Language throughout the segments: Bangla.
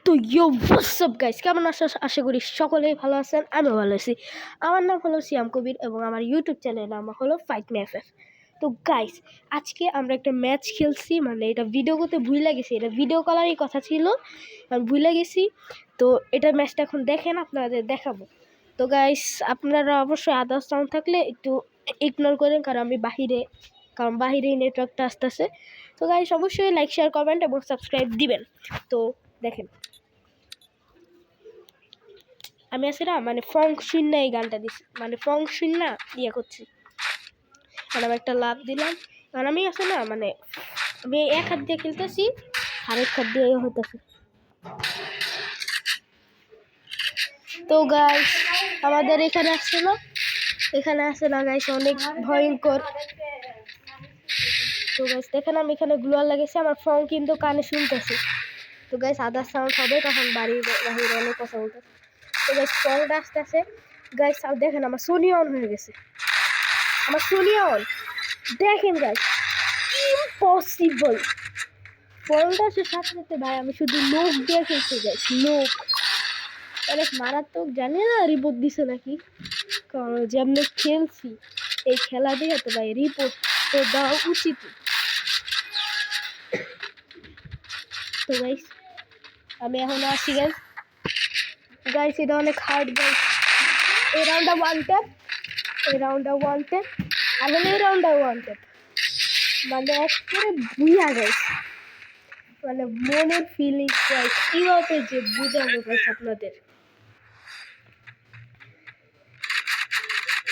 তো হোয়াটসঅ্যাপ গাইস, কেমন আশা করি সকলেই ভালো আছেন। আমিও ভালো আছি। আমার নাম হলো সিয়াম কবির এবং আমার ইউটিউব চ্যানেলের নাম হলো ফাইট মি এফএফ। তো গাইস, আজকে আমরা একটা ম্যাচ খেলছি, মানে এটা ভিডিও করতে ভুলে গেছি, এটা ভিডিও করারই কথা ছিল, আমি ভুলে গেছি। তো এটা ম্যাচটা এখন দেখেন, আপনাদের দেখাবো। তো গাইস, আপনারা অবশ্যই আদার্স সাউন্ড থাকলে একটু ইগনোর করেন, কারণ বাহিরেই নেটওয়ার্কটা আসতেছে। তো গাইস, অবশ্যই লাইক, শেয়ার, কমেন্ট এবং সাবস্ক্রাইব দিবেন। তো দেখেন, আমি আছি না, মানে ফংশিন না, এই গানটা দিছি, মানে ফংশিন না ইয়ে করছি, মানে আমি একটা লাভ দিলাম। কারণ আমি আছে না, মানে আমি এক হাত দিয়ে খেলতেছি, আরেক হাত দিয়ে হইতেছে। তো গাইস, আমাদের এখানে আসছে না গাইস, অনেক ভয়ঙ্কর। তো গাইস দেখেন, আমি এখানে গ্লোয়ার লাগাইছি, আমার ফোন কিন্তু কানে শুনতেছি। তো গাইস, আদার সাউন্ড হবে তখন বাড়ির বাহিরে অনেক কথা বলতেছে। তো গাইস, ফোনটা আসতেছে গাইস, আর দেখেন আমার সোনি অন হয়ে গেছে, আমার সোনি অন। দেখেন গাইস, ইম্পসিবল। ফোনটা সে সাথে ভাই, আমি শুধু লোক দিয়ে খেলতে যাইছি, লোক অনেক মারাত্মক। জানি না রিপোর্ট দিছে নাকি, কারণ যেমনি খেলছি এই খেলা দিয়ে তো ভাই রিপোর্ট তো দেওয়া উচিত। তো গাইস, আমি এখন আসি গাইস, এটা অনেক হার্ড গাইস। এই রাউন্ডটা ওয়ান ট্যাপ, আর হলে এই রাউন্ডটা ওয়ান ট্যাপ, মানে একেবারে বুঝা গাইস, মানে মনের ফিলিংস গাইস, কীভাবে যে বুঝাবো গাইস আপনাদের।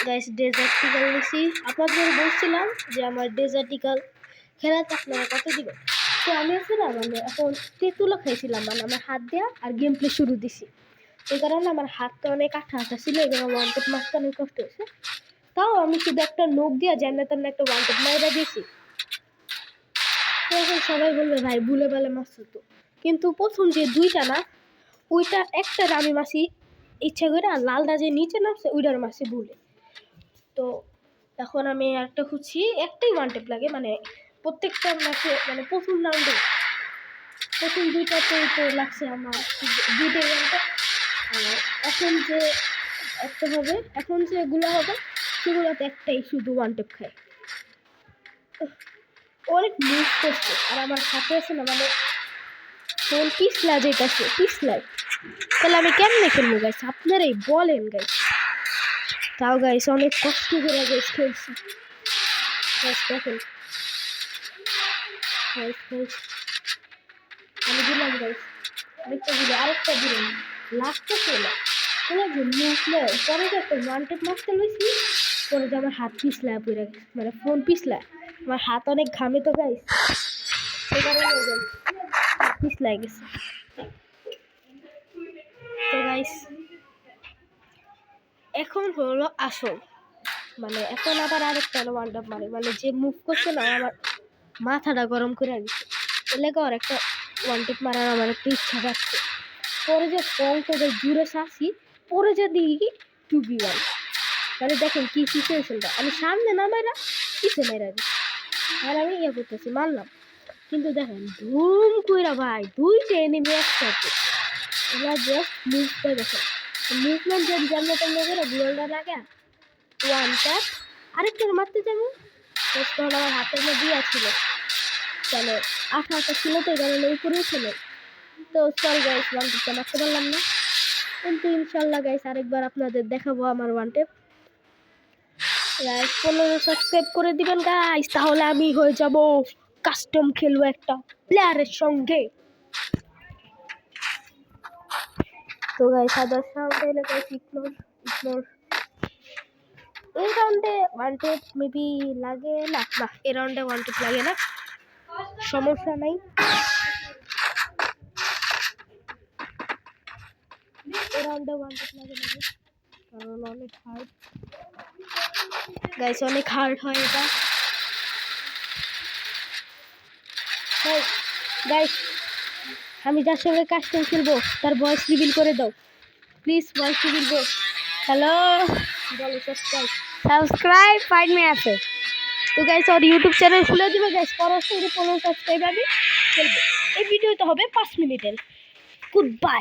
গাইস, ডেজার্টিক্যাল নিছি, আপনাদের বলছিলাম যে আমার ডেজার্টিক্যাল খেলাতে আপনারা কত দিবেন। তো আমি আছে না, মানে এখন তেঁতুলও খাইছিলাম, মানে আমার হাত দেওয়া আর গেম প্লে শুরু দিছি। এই কারণে আমার হাতটা অনেক আঠা ছিল, এবং ওয়ান টেপ মারতে অনেক কষ্ট হয়েছে। তাও আমি শুধু একটা নোক দিয়া জানলে তেমন একটা ওয়ান টেপ মাইরা দিয়েছি। তো এখন সবাই বলবে ভাই ভুলে বেলে মারছো তো, কিন্তু প্রথম যে দুইটা না, ওইটা একটা আমি মাসি ইচ্ছা করে, আর লালটা যে নিচে নামছে ওইটার মাসি ভুলে। তো এখন আমি একটা খুঁজছি, একটাই ওয়ান টেপ লাগে, মানে প্রত্যেকটা ম্যাচে, মানে প্রথম রাউন্ডে প্রথম দুইটাতেই তো লাগছে আমার দুইটাই ওয়ান টেপ। এখন যে একটা হবে, এখন যেগুলো হবে সেগুলোতে একটাই শুধু ওয়ান টেপ খায়। অনেক মুভ করছে, আর আমার হাতে আছে না, মানে ফোন পিছলা যেতেছে, পিছলায়। তাহলে আমি কেমনে খেলবো গাইস, আপনারাই বলেন গাইস। তাও গাইস অনেক কষ্ট করে গাইস খেলছি গাইস। দেখেন গাইস, আমি দিলাম গাইস, আরেকটা দিলাম, লাস্টটা খেলাম। যে মুখলে পরে যে একটা ওয়ান টেপ মারতে লইছি, পরে যে আমার হাত পিছলায় পড়ে গেছে, মানে ফোন পিছলায়, আমার হাত অনেক ঘামে তো গাইস, সেই কারণে পিছলায় গেছে। তো গাইস, এখন হলো আসল, মানে এখন আবার আরেকটা ওয়ান টেপ মারে, মানে যে মুভ করছে না, আমার মাথাটা গরম করে দিচ্ছে। এলাকা আর একটা ওয়ান টেপ মারার আমার একটা ইচ্ছা যাচ্ছে। পরে যে ফোনটা যে জুড়ে সাসি, পরে যে দিই 2v1, মানে দেখেন কি সিচুয়েশনটা, আমি সামনে না মেরা পিছে মেরা দিই, আর আমি ইয়ে করতেছি, মারলাম। কিন্তু দেখেন ধুম কইরা ভাই দুইটা এনিমি একসাথে, এবার জাস্ট মুভটা দেখেন, মুভমেন্ট যেন যেমন তেমন করে গোলটা লাগে, ওয়ান ট্যাপ। আরেকটার মারতে যাবো, তখন আমার হাতের মধ্যে ছিল, তাহলে আঠা ছিল, তো এই কারণে উপরেও ছিল। তো সরি গাইস, ওয়ান টেপটা মারতে পারলাম না, কিন্তু ইনশাল্লাহ গাইস আরেকবার আপনাদের দেখাবো আমার ওয়ান টেপ। গাইস 15 সাবস্ক্রাইব করে দিবেন গাইস, তাহলে আমি হয়ে যাব কাস্টম খেলবো একটা প্লেয়ারের সঙ্গে। তো গাইস আদার সাউন্ড এলে গাইস ইগনোর। এই রাউন্ডে ওয়ান টেপ মেবি লাগে না, এই রাউন্ডে ওয়ান টেপ লাগে না, সমস্যা নাই। এই রাউন্ডে ওয়ান টেপ লাগে না, কারণ অনেক হার্ড গাইস, অনেক হার্ড হয় এটা। গাইস, আমি যার সঙ্গে কাস্টম খেলবো তার ভয়েস রিভিল করে দাও please, voice reveal ball. Hello, বলো সাবস্ক্রাইব ফাইট মি এফএফ। তো গাইস আর ইউটিউব চ্যানেল খুলে দিবে গাইস, পরবর্তীতে 15 সাবস্ক্রাইব আমি খেলবো। এই ভিডিওটা হবে 5 মিনিটের। Good bye.